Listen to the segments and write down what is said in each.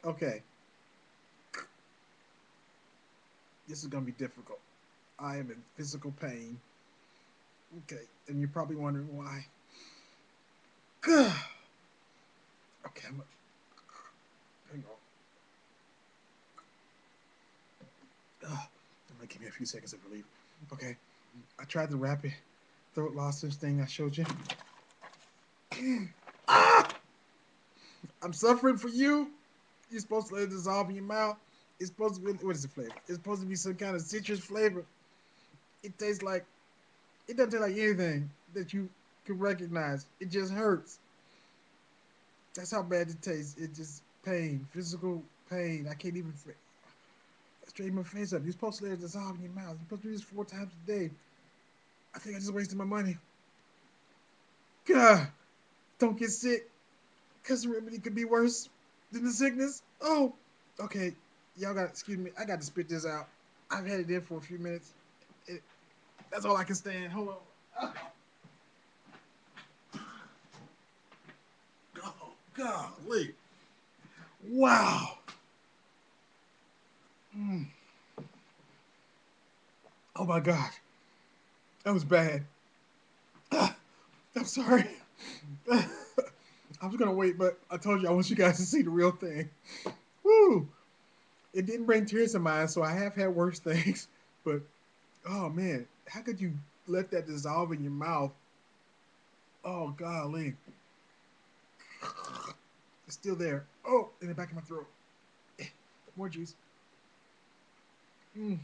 Okay, this is gonna be difficult. I am in physical pain. Okay, and you're probably wondering why. Okay, hang on. It might give me a few seconds of relief. Okay, I tried the rapid throat lozenge thing I showed you. Ah! I'm suffering for you. You're supposed to let it dissolve in your mouth. It's supposed to be, what is the flavor? It's supposed to be some kind of citrus flavor. It tastes like, it doesn't taste like anything that you can recognize. It just hurts. That's how bad it tastes. It just pain, physical pain. I can't even straighten my face up. You're supposed to let it dissolve in your mouth. You're supposed to do this 4 times a day. I think I just wasted my money. God, don't get sick. Because the remedy could be worse than the sickness. Oh, okay. Y'all got, excuse me. I got to spit this out. I've had it in for a few minutes. It, that's all I can stand. Hold on. Oh, golly. Wow. Mm. Oh my God. That was bad. I'm sorry. I was gonna wait, but I told you I want you guys to see the real thing. Woo! It didn't bring tears to my eyes, so I have had worse things. But oh man, how could you let that dissolve in your mouth? Oh golly, it's still there. Oh, in the back of my throat. More juice. Mm.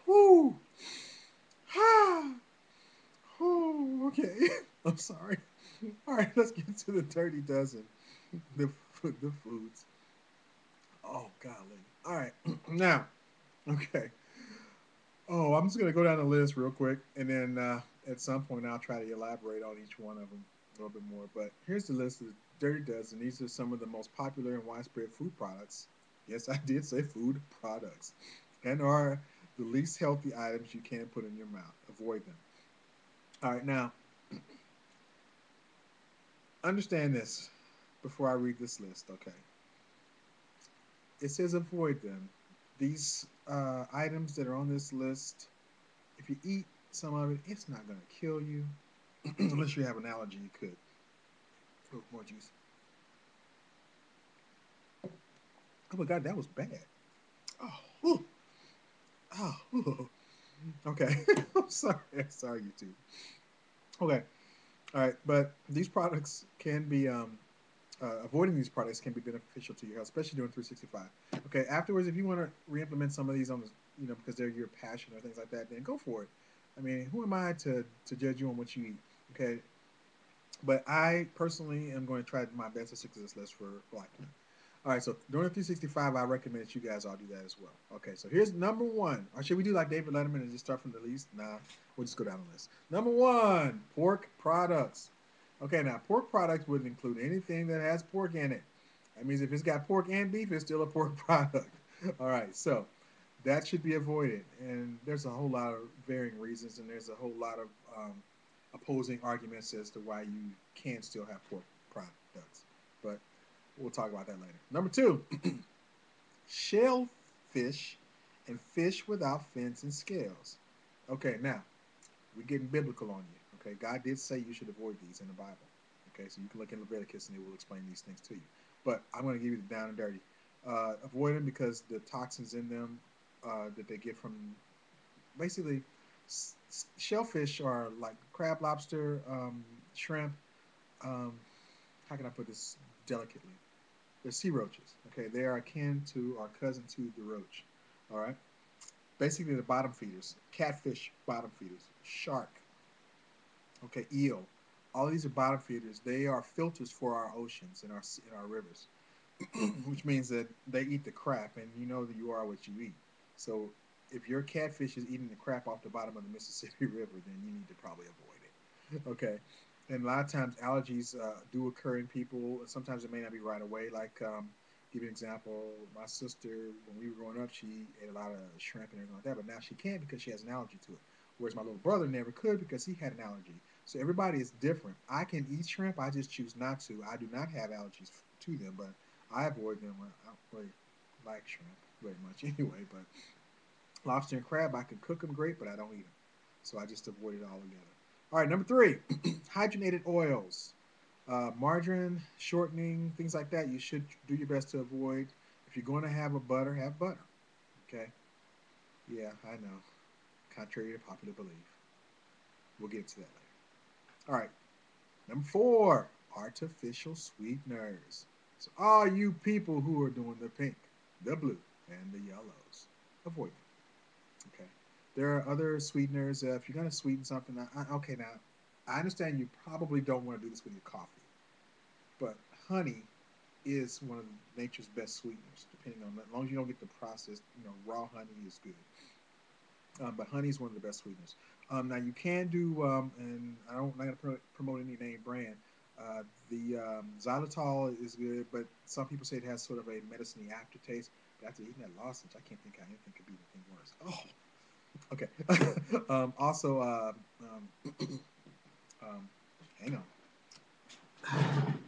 Woo! Ha! Oh, okay. I'm sorry. All right, let's get to the dirty dozen. The foods. Oh golly. All right, now. Okay. Oh, I'm just gonna go down the list real quick, and then at some point I'll try to elaborate on each one of them a little bit more. But here's the list of the Dirty Dozen. These are some of the most popular and widespread food products. Yes, I did say food products, and are the least healthy items you can put in your mouth. Avoid them. All right, now understand this before I read this list. Okay, it says avoid them. These items that are on this list, if you eat some of it, it's not gonna kill you. Unless you have an allergy, you could. Oh, more juice. Oh my God, that was bad. Oh, whew. Oh, whew. Okay. I'm sorry. I'm sorry, YouTube. Okay. All right. But these products can be, avoiding these products can be beneficial to your health, especially during 365. Okay. Afterwards, if you want to re-implement some of these on the, because they're your passion or things like that, then go for it. I mean, who am I to judge you on what you eat? Okay. But I personally am going to try my best to stick to this list for lifetime. All right, so during 365, I recommend that you guys all do that as well. Okay, so here's number one. Or should we do like David Letterman and just start from the least? Nah, we'll just go down the list. Number one, pork products. Okay, now pork products would include anything that has pork in it. That means if it's got pork and beef, it's still a pork product. All right, so that should be avoided. And there's a whole lot of varying reasons, and there's a whole lot of opposing arguments as to why you can still have pork products. But we'll talk about that later. Number two, shellfish and fish without fins and scales. Okay, now we're getting biblical on you. Okay, God did say you should avoid these in the Bible. Okay, so you can look in Leviticus and it will explain these things to you. But I'm going to give you the down and dirty. Avoid them because the toxins in them that they get from basically shellfish are like crab, lobster, shrimp. Um, how can I put this delicately? They're sea roaches. Okay, they are akin to or cousin to the roach. All right, basically the bottom feeders, catfish bottom feeders, shark, okay, eel. All these are bottom feeders. They are filters for our oceans and our rivers, which means that they eat the crap, and you know that you are what you eat. So if your catfish is eating the crap off the bottom of the Mississippi River, then you need to probably avoid it. Okay. And a lot of times allergies do occur in people. Sometimes it may not be right away. Like, give you an example, my sister, when we were growing up, she ate a lot of shrimp and everything like that, but now she can't because she has an allergy to it. Whereas my little brother never could because he had an allergy. So everybody is different. I can eat shrimp, I just choose not to. I do not have allergies to them, but I avoid them. I don't really like shrimp very much anyway, but lobster and crab, I can cook them great, but I don't eat them. So I just avoid it altogether. All right, number three, hydrogenated oils. Margarine, shortening, things like that, you should do your best to avoid. If you're going to have a butter, have butter. Okay? Yeah, I know. Contrary to popular belief. We'll get to that later. All right, number four, artificial sweeteners. So, all you people who are doing the pink, the blue, and the yellows, avoid them. Okay? There are other sweeteners. If you're going to sweeten something, okay, now, I understand you probably don't want to do this with your coffee, but honey is one of nature's best sweeteners. Depending on, as long as you don't get the processed, raw honey is good. But honey is one of the best sweeteners. Now you can do, and I'm not going to promote any name brand. The xylitol is good, but some people say it has sort of a medicine-y aftertaste. But after eating that lozenge, I can't think how anything could be anything worse. Oh, okay. Also, um, hang on.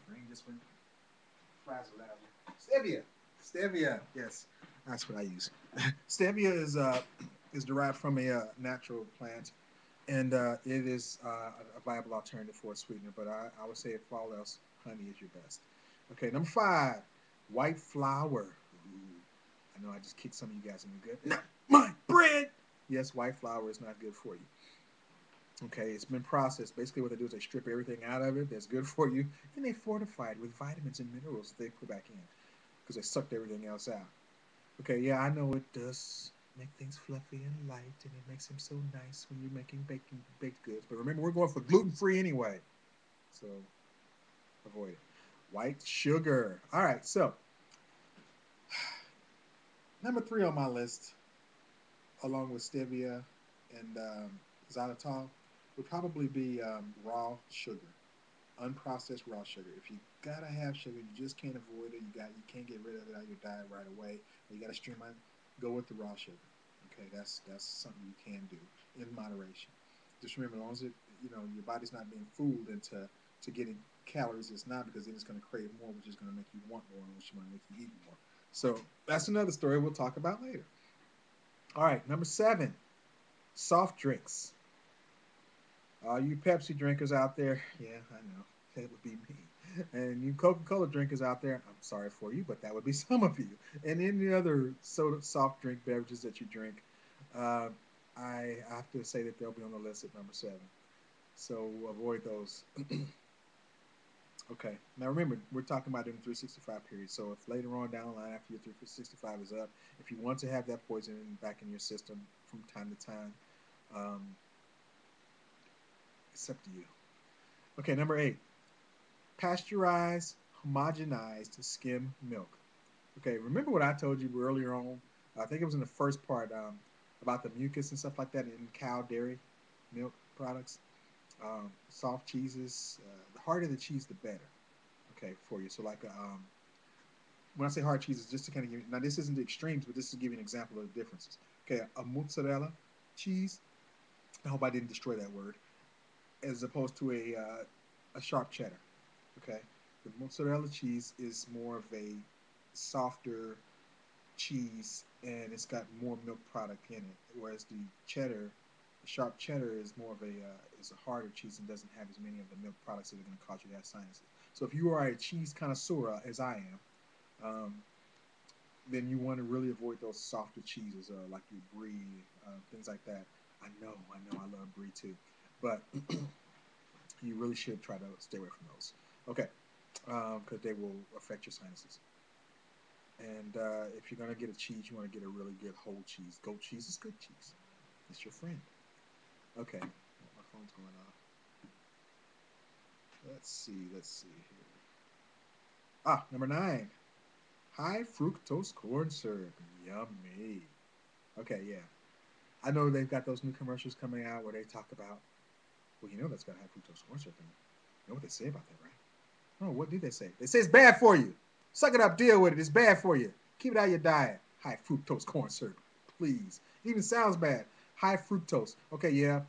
Brain just went frazzled out. Stevia. Stevia. Yes, that's what I use. Stevia is derived from a natural plant, and it is a viable alternative for a sweetener. But I would say, if all else, honey is your best. Okay, number five, white flour. Ooh, I know I just kicked some of you guys in the gut. Not my bread. Yes, white flour is not good for you. Okay, it's been processed. Basically, what they do is they strip everything out of it that's good for you, then they fortify it with vitamins and minerals that they put back in because they sucked everything else out. Okay, yeah, I know it does make things fluffy and light, and it makes them so nice when you're making baked goods. But remember, we're going for gluten free anyway, so avoid it. White sugar. All right, so number three on my list, along with stevia and xylitol, would probably be raw sugar, unprocessed raw sugar. If you gotta have sugar, you just can't avoid it. You can't get rid of it out of your diet right away. Or you gotta streamline. Go with the raw sugar. Okay, that's something you can do in moderation. Just remember, as long as your body's not being fooled into getting calories, it's not, because then it's going to crave more, which is going to make you want more, which is going to make you eat more. So that's another story we'll talk about later. All right, number seven, soft drinks. All you Pepsi drinkers out there, yeah, I know, that would be me. And you Coca-Cola drinkers out there, I'm sorry for you, but that would be some of you. And any other soda, soft drink beverages that you drink, uh, I have to say that they'll be on the list at number seven. So avoid those. Okay. Now remember, we're talking about in the 365 period. So if later on down the line, after your 365 is up, if you want to have that poison back in your system from time to time, um, it's up to you. Okay, number eight, pasteurized, homogenized skim milk. Okay, remember what I told you earlier on? I think it was in the first part, about the mucus and stuff like that in cow dairy milk products. Soft cheeses, the harder the cheese, the better. Okay, for you. So like, when I say hard cheeses, just to kind of give you, now this isn't the extremes, but this is to give you an example of the differences. Okay, a mozzarella cheese. I hope I didn't destroy that word. As opposed to a sharp cheddar. Okay, the mozzarella cheese is more of a softer cheese, and it's got more milk product in it, whereas the sharp cheddar, is more of a harder cheese and doesn't have as many of the milk products that are going to cause you to have sinuses. So if you are a cheese connoisseur, as I am, um, then you want to really avoid those softer cheeses, like your brie, things like that. I love brie too, but you really should try to stay away from those. Okay, because they will affect your sinuses. And if you're gonna get a cheese, you want to get a really good whole cheese. Goat cheese is good cheese. It's your friend. Okay, my phone's going off. Let's see. Let's see here. Number nine, high fructose corn syrup. Yummy. Okay, yeah. I know they've got those new commercials coming out where they talk about, well, that's got high fructose corn syrup in it. You know what they say about that, right? Oh, what do they say? They say it's bad for you. Suck it up, deal with it. It's bad for you. Keep it out of your diet. High fructose corn syrup, please. It even sounds bad. High fructose. Okay, yeah,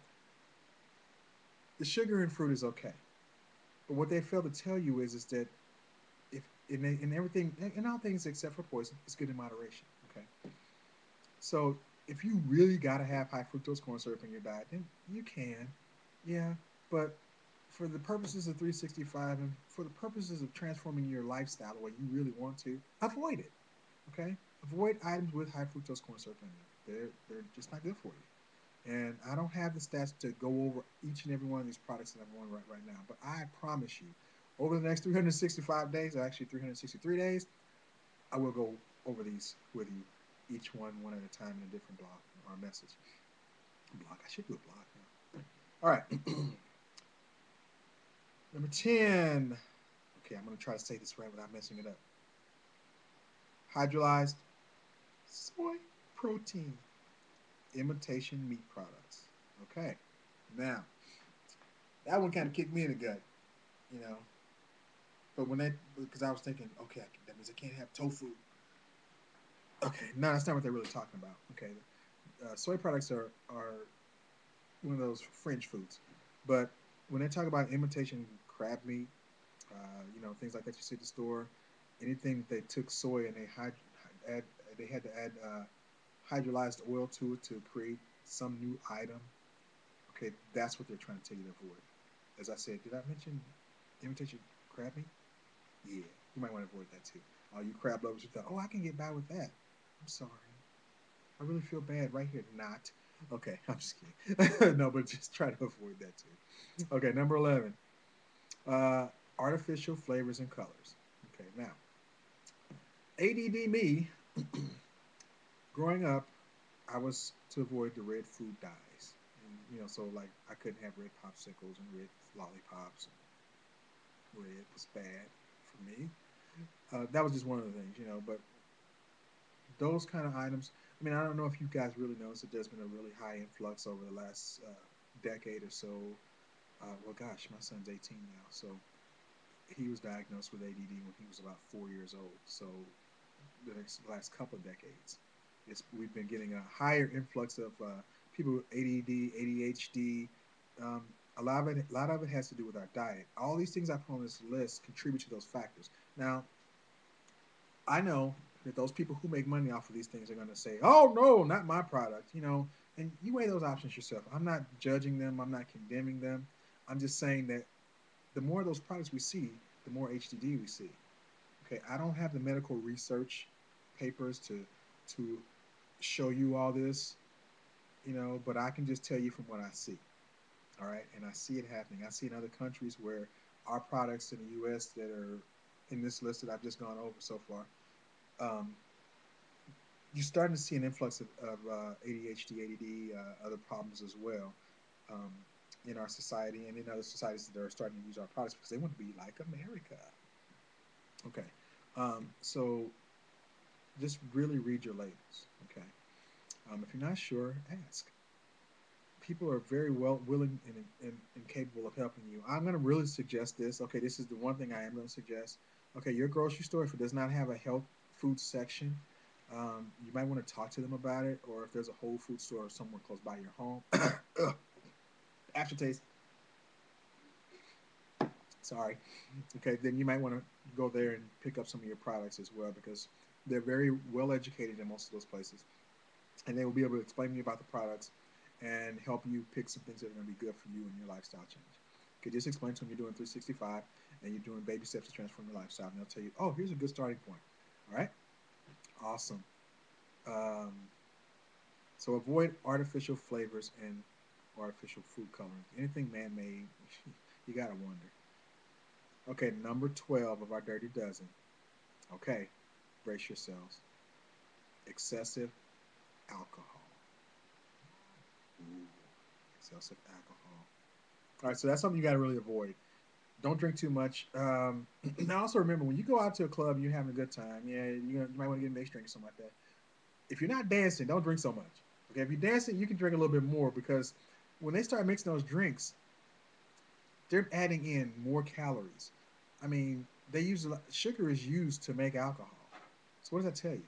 the sugar in fruit is okay. But what they fail to tell you is that if in everything, in all things except for poison, it's good in moderation. Okay, so if you really gotta have high fructose corn syrup in your diet, then you can, yeah. But for the purposes of 365 and for the purposes of transforming your lifestyle the way you really want to, avoid it. Okay, avoid items with high fructose corn syrup in them. They're just not good for you. And I don't have the stats to go over each and every one of these products that I'm on right now, but I promise you, over the next 365 days, or actually 363 days, I will go over these with you, each one at a time in a different blog or message. Blog. I should do a blog now. All right. Number 10. Okay, I'm going to try to say this right without messing it up. Hydrolyzed soy protein imitation meat products. Okay. Now, that one kind of kicked me in the gut, you know. But when because I was thinking, okay, that means I can't have tofu. Okay, no, that's not what they're really talking about. Okay, soy products are one of those fringe foods, but when they talk about imitation crab meat, things like that you see at the store, anything that they took soy and add, they had to add hydrolyzed oil to it to create some new item. Okay, that's what they're trying to tell you to avoid. As I said, did I mention imitation crab meat? Yeah, you might want to avoid that too. All you crab lovers who thought, oh, I can get by with that. I'm sorry. I really feel bad right here. Not. Okay, I'm just kidding. No, but just try to avoid that too. Okay, number 11. Uh, artificial flavors and colors. Okay, now, ADD me, growing up, I was to avoid the red food dyes. And, so like I couldn't have red popsicles and red lollipops. And red was bad for me. That was just one of the things, but those kind of items. I mean, I don't know if you guys really noticed that there's been a really high influx over the last decade or so. Well, gosh, my son's 18 now, so he was diagnosed with ADD when he was about 4 years old. So the last couple of decades, we've been getting a higher influx of people with ADD, ADHD. Um, a lot of it has to do with our diet. All these things I put on this list contribute to those factors. Now, I know that those people who make money off of these things are going to say, "Oh no, not my product," and you weigh those options yourself. I'm not judging them. I'm not condemning them. I'm just saying that the more of those products we see, the more HDD we see. Okay, I don't have the medical research papers to show you all this, but I can just tell you from what I see. All right, and I see it happening. I see in other countries where our products in the U.S. that are in this list that I've just gone over so far, um, you're starting to see an influx of ADHD, ADD, other problems as well um, in our society and in other societies that are starting to use our products because they want to be like America. Okay, so just really read your labels. Okay, if you're not sure, ask. People are very willing and capable of helping you. I'm going to really suggest this. Okay, this is the one thing I am going to suggest. Okay, your grocery store, if it does not have a health food section, you might want to talk to them about it. Or if there's a Whole Food store somewhere close by your home, aftertaste. Sorry. Okay, then you might want to go there and pick up some of your products as well because they're very well educated in most of those places, and they will be able to explain to you about the products and help you pick some things that are going to be good for you and your lifestyle change. Okay, just explain to them you're doing 365 and you're doing baby steps to transform your lifestyle, and they'll tell you, oh, here's a good starting point. All right, awesome. Um, so avoid artificial flavors and artificial food colorings. Anything man-made, you gotta wonder. Okay, number 12 of our dirty dozen. Okay, brace yourselves. Excessive alcohol. Ooh, excessive alcohol. All right, so that's something you got to really avoid. Don't drink too much. Now, also remember when you go out to a club and you're having a good time, yeah, you might want to get a mixed drink or something like that. If you're not dancing, don't drink so much. Okay, if you're dancing, you can drink a little bit more because when they start mixing those drinks, they're adding in more calories. I mean, they use a lot, sugar is used to make alcohol. So what does that tell you?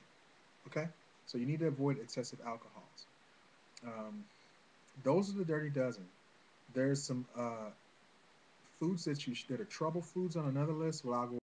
Okay, so you need to avoid excessive alcohols. Um, those are the dirty dozen. There's some foods that are trouble foods on another list. Well, I'll go